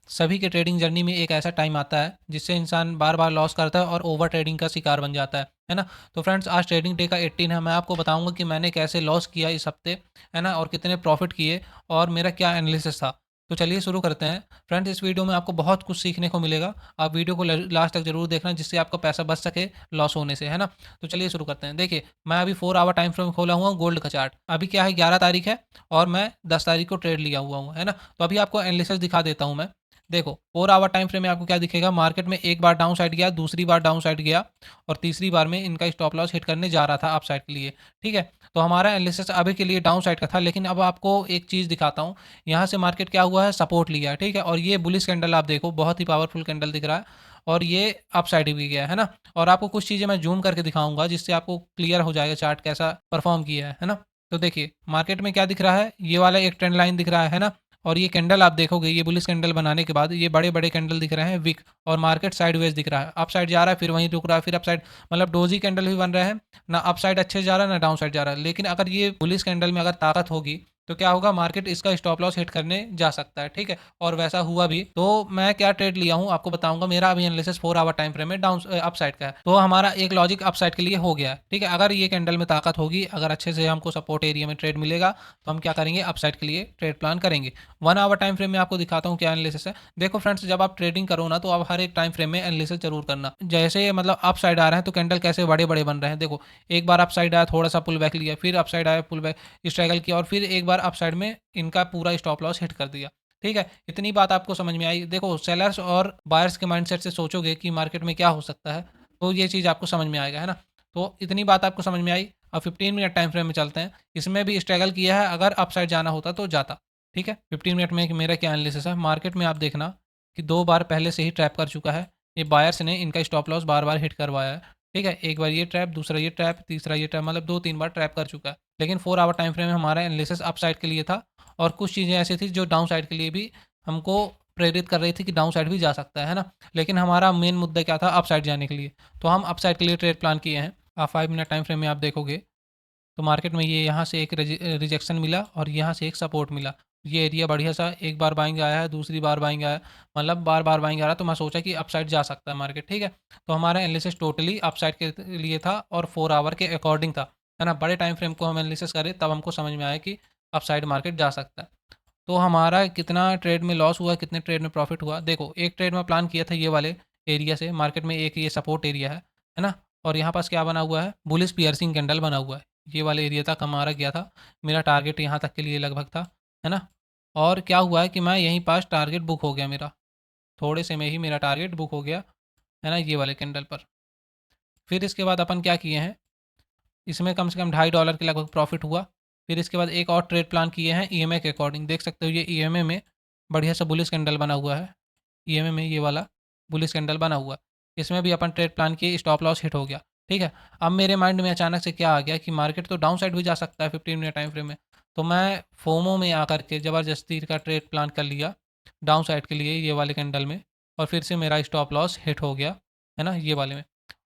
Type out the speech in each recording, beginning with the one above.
सभी के trading journey में एक ऐसा टाइम आता है जिससे इंसान बार बार लॉस करता है और ओवर ट्रेडिंग का शिकार बन जाता है ना। तो फ्रेंड्स, आज ट्रेडिंग डे का 18 है। मैं आपको बताऊंगा कि मैंने कैसे लॉस किया इस हफ्ते, है ना, और कितने प्रॉफिट किए और मेरा क्या एनालिसिस था। तो चलिए शुरू करते हैं। फ्रेंड्स, इस वीडियो में आपको बहुत कुछ सीखने को मिलेगा। आप वीडियो को लास्ट तक जरूर देखना, जिससे आपका पैसा बच सके लॉस होने से, है ना। तो चलिए शुरू करते हैं। देखिए, मैं अभी 4 आवर टाइम फ्रेम खोला हुआ हूँ गोल्ड का चार्ट। अभी क्या है, 11 तारीख है और मैं 10 तारीख को ट्रेड लिया हुआ हूँ, है ना। तो अभी आपको एनालिसिस दिखा देता हूँ मैं। देखो, 4 आवर टाइम फ्रेम में आपको क्या दिखेगा, मार्केट में एक बार डाउन साइड गया, दूसरी बार डाउन साइड गया और तीसरी बार में इनका स्टॉप लॉस हिट करने जा रहा था अप साइड के लिए। ठीक है। तो हमारा एनालिसिस अभी के लिए डाउन साइड का था, लेकिन अब आपको एक चीज़ दिखाता हूँ। यहाँ से मार्केट क्या हुआ है, सपोर्ट लिया है, ठीक है। और ये बुलिश कैंडल आप देखो, बहुत ही पावरफुल कैंडल दिख रहा है और ये अप साइड भी गया है ना। और आपको कुछ चीज़ें मैं जूम करके दिखाऊंगा जिससे आपको क्लियर हो जाएगा चार्ट कैसा परफॉर्म किया है ना। तो देखिए, मार्केट में क्या दिख रहा है, ये वाला एक ट्रेंड लाइन दिख रहा है ना। और ये कैंडल आप देखोगे, ये बुलिश कैंडल बनाने के बाद ये बड़े बड़े कैंडल दिख रहे हैं विक, और मार्केट साइडवेज दिख रहा है, अप साइड जा रहा है फिर वहीं रुक रहा है, फिर अप साइड, मतलब डोजी कैंडल भी बन रहे हैं ना। अप साइड अच्छे जा रहा है ना डाउन साइड जा रहा है। लेकिन अगर ये बुलिश कैंडल में अगर ताकत होगी तो क्या होगा, मार्केट इसका स्टॉप लॉस हिट करने जा सकता है, ठीक है। और वैसा हुआ भी। तो मैं क्या ट्रेड लिया हूँ आपको बताऊंगा। मेरा अभी एनालिसिस 4 आवर टाइम फ्रेम में डाउन अप साइड का है। तो हमारा एक लॉजिक अप साइड के लिए हो गया है, ठीक है। अगर ये कैंडल में ताकत होगी, अगर अच्छे से हमको सपोर्ट एरिया में ट्रेड मिलेगा, तो हम क्या करेंगे, अप साइड के लिए ट्रेड प्लान करेंगे। 1 आवर टाइम फ्रेम में आपको दिखाता हूँ क्या एनालिसिस है। देखो फ्रेंड्स, जब आप ट्रेडिंग करो ना, तो आप हर एक टाइम फ्रेम में एनालिसिस जरूर करना। जैसे मतलब अप साइड आ रहे हैं तो कैंडल कैसे बड़े बड़े बन रहे हैं। देखो, एक बार अप साइड आया, थोड़ा सा पुल बैक लिया, फिर अप साइड आया, पुल बैक स्ट्रगल किया, और फिर एक बार अप साइड में इनका पूरा स्टॉप लॉस हिट कर दिया। ठीक है, इतनी बात आपको समझ में आई। देखो, सेलर्स और बायर्स के माइंडसेट से सोचोगे कि मार्केट में क्या हो सकता है, तो ये चीज़ आपको समझ में आएगा, है ना। तो इतनी बात आपको समझ में आई। अब 15 मिनट टाइम फ्रेम में चलते हैं। इसमें भी स्ट्रगल किया है, अगर अप साइड जाना होता तो जाता। ठीक है, 15 मिनट में मेरा क्या एनालिसिस है। मार्केट में आप देखना कि 2 बार पहले से ही ट्रैप कर चुका है। ये बायर्स ने इनका स्टॉप लॉस बार बार हिट करवाया है। ठीक है, एक बार ये ट्रैप, दूसरा ये ट्रैप, तीसरा ये ट्रैप, मतलब 2-3 बार ट्रैप कर चुका है। लेकिन 4 आवर टाइम फ्रेम में हमारा एनालिसिस अप साइड के लिए था, और कुछ चीज़ें ऐसी थी जो डाउन साइड के लिए भी हमको प्रेरित कर रही थी कि डाउन साइड भी जा सकता है ना। लेकिन हमारा मेन मुद्दा क्या था, अप साइड जाने के लिए। तो हम अप साइड के लिए ट्रेड प्लान किए हैं। आप 5 मिनट टाइम फ्रेम में आप देखोगे तो मार्केट में ये यहाँ से एक रिजेक्शन मिला और यहाँ से एक सपोर्ट मिला। ये एरिया बढ़िया सा, एक बार बाइंग आया है, दूसरी बार बाइंग आया है, मतलब बार बार बाइंग आ रहा है। तो मैं सोचा कि अपसाइड जा सकता है मार्केट, ठीक है। तो हमारा एनालिसिस टोटली अपसाइड के लिए था और 4 आवर के अकॉर्डिंग था, है ना। बड़े टाइम फ्रेम को हम एनालिसिस करें तब हमको समझ में आया कि अपसाइड मार्केट जा सकता है। तो हमारा कितना ट्रेड में लॉस हुआ, कितने ट्रेड में प्रॉफिट हुआ। देखो, एक ट्रेड में प्लान किया था ये वाले एरिया से, मार्केट में एक ये सपोर्ट एरिया है ना। और यहाँ पास क्या बना हुआ है, बुलिश पियर्सिंग कैंडल बना हुआ है। ये वाले एरिया तक हमारा गया था। मेरा टारगेट यहाँ तक के लिए लगभग था, है ना। और क्या हुआ है कि मैं यहीं पास टारगेट बुक हो गया मेरा, थोड़े से में ही मेरा टारगेट बुक हो गया, है ना, ये वाले कैंडल पर। फिर इसके बाद अपन क्या किए हैं, इसमें कम से कम $2.5 के लगभग प्रॉफिट हुआ। फिर इसके बाद एक और ट्रेड प्लान किए हैं ईएमए के अकॉर्डिंग। देख सकते हो ये ईएमए में बढ़िया सा बुलिश कैंडल बना हुआ है। ईएमए में ये वाला बुलिश कैंडल बना हुआ है। इसमें भी अपन ट्रेड प्लान किए, स्टॉप लॉस हिट हो गया। ठीक है। अब मेरे माइंड में अचानक से क्या आ गया कि मार्केट तो डाउन साइड भी जा सकता है 15 मिनट टाइम फ्रेम में। तो मैं फोमो में आकर के ज़बरदस्ती का ट्रेड प्लान कर लिया डाउन साइड के लिए, ये वाले कैंडल में। और फिर से मेरा स्टॉप लॉस हिट हो गया, है ना, ये वाले में।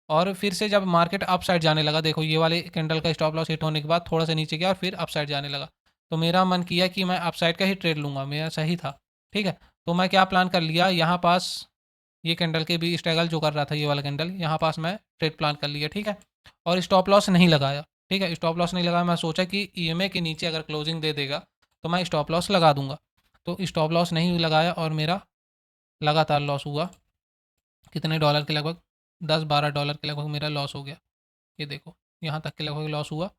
और फिर से जब मार्केट अप साइड जाने लगा, देखो ये वाले कैंडल का स्टॉप लॉस हिट होने के बाद थोड़ा सा नीचे गया और फिर अप साइड जाने लगा। तो मेरा मन किया कि मैं अप साइड का ही ट्रेड लूँगा, मेरा सही था। ठीक है। तो मैं क्या प्लान कर लिया, यहाँ पास ये कैंडल के भी स्ट्रगल जो कर रहा था ये वाला कैंडल, यहाँ पास मैं ट्रेड प्लान कर लिया, ठीक है। और स्टॉप लॉस नहीं लगाया, ठीक है। स्टॉप लॉस नहीं लगाया, मैं सोचा कि ईएमए के नीचे अगर क्लोजिंग दे देगा तो मैं स्टॉप लॉस लगा दूंगा। तो स्टॉप लॉस नहीं लगाया और मेरा लगातार लॉस हुआ। कितने डॉलर के लगभग, $10-12 के लगभग मेरा लॉस हो गया। ये देखो, यहाँ तक के लगभग लॉस हुआ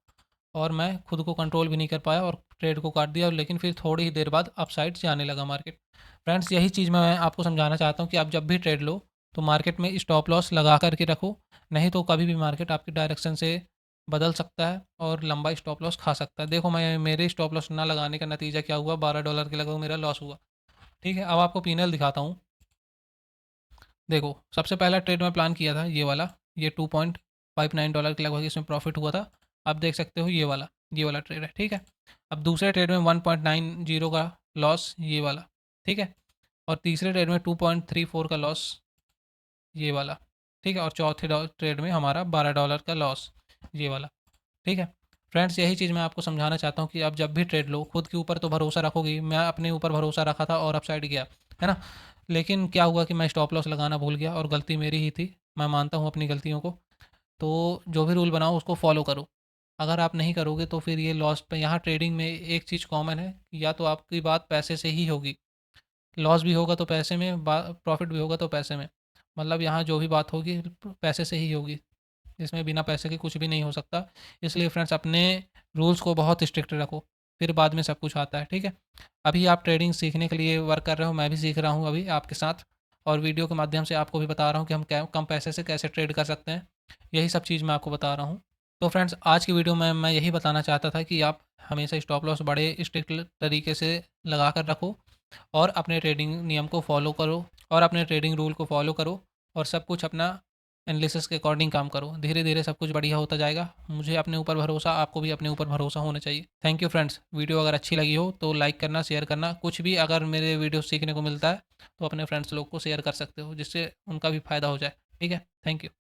और मैं खुद को कंट्रोल भी नहीं कर पाया और ट्रेड को काट दिया। लेकिन फिर थोड़ी ही देर बाद अप साइड जाने लगा मार्केट। फ्रेंड्स, यही चीज़ मैं आपको समझाना चाहता हूँ कि आप जब भी ट्रेड लो तो मार्केट में स्टॉप लॉस लगा करके रखो। नहीं तो कभी भी मार्केट आपकी डायरेक्शन से बदल सकता है और लंबा स्टॉप लॉस खा सकता है। देखो, मैं मेरे स्टॉप लॉस ना लगाने का नतीजा क्या हुआ, $12 के लगभग मेरा लॉस हुआ। ठीक है। अब आपको पीनल दिखाता हूँ। देखो, सबसे पहला ट्रेड में प्लान किया था ये वाला, ये $2.59 के लगभग इसमें प्रॉफिट हुआ था। आप देख सकते हो ये वाला ट्रेड है, ठीक है। अब दूसरे ट्रेड में 1.90 का लॉस, ये वाला, ठीक है। और तीसरे ट्रेड में 2.34 का लॉस, ये वाला, ठीक है। और चौथे ट्रेड में हमारा $12 का लॉस, ये वाला, ठीक है। फ्रेंड्स, यही चीज़ मैं आपको समझाना चाहता हूँ कि आप जब भी ट्रेड लो खुद के ऊपर तो भरोसा रखोगे। मैं अपने ऊपर भरोसा रखा था और अपसाइड गया, है ना। लेकिन क्या हुआ कि मैं स्टॉप लॉस लगाना भूल गया और गलती मेरी ही थी। मैं मानता हूँ अपनी गलतियों को। तो जो भी रूल बनाओ उसको फॉलो करो। अगर आप नहीं करोगे तो फिर ये लॉस पे, यहाँ ट्रेडिंग में एक चीज़ कॉमन है कि या तो आपकी बात पैसे से ही होगी, लॉस भी होगा तो पैसे में, प्रॉफिट भी होगा तो पैसे में। मतलब यहाँ जो भी बात होगी पैसे से ही होगी, इसमें बिना पैसे के कुछ भी नहीं हो सकता। इसलिए फ्रेंड्स अपने रूल्स को बहुत स्ट्रिक्ट रखो, फिर बाद में सब कुछ आता है, ठीक है। अभी आप ट्रेडिंग सीखने के लिए वर्क कर रहे हो, मैं भी सीख रहा हूँ अभी आपके साथ, और वीडियो के माध्यम से आपको भी बता रहा हूँ कि हम कम पैसे से कैसे ट्रेड कर सकते हैं। यही सब चीज़ मैं आपको बता रहा हूँ। तो फ्रेंड्स आज की वीडियो में मैं यही बताना चाहता था कि आप हमेशा स्टॉप लॉस बड़े स्ट्रिक्ट तरीके से लगा कर रखो, और अपने ट्रेडिंग नियम को फॉलो करो, और अपने ट्रेडिंग रूल को फॉलो करो, और सब कुछ अपना एनालिसिस के अकॉर्डिंग काम करो। धीरे धीरे सब कुछ बढ़िया होता जाएगा। मुझे अपने ऊपर भरोसा, आपको भी अपने ऊपर भरोसा होना चाहिए। Thank you friends. वीडियो अगर अच्छी लगी हो तो लाइक करना, शेयर करना। कुछ भी अगर मेरे वीडियो सीखने को मिलता है तो अपने फ्रेंड्स लोग को शेयर कर सकते हो, जिससे उनका भी फ़ायदा हो जाए, ठीक है। Thank you.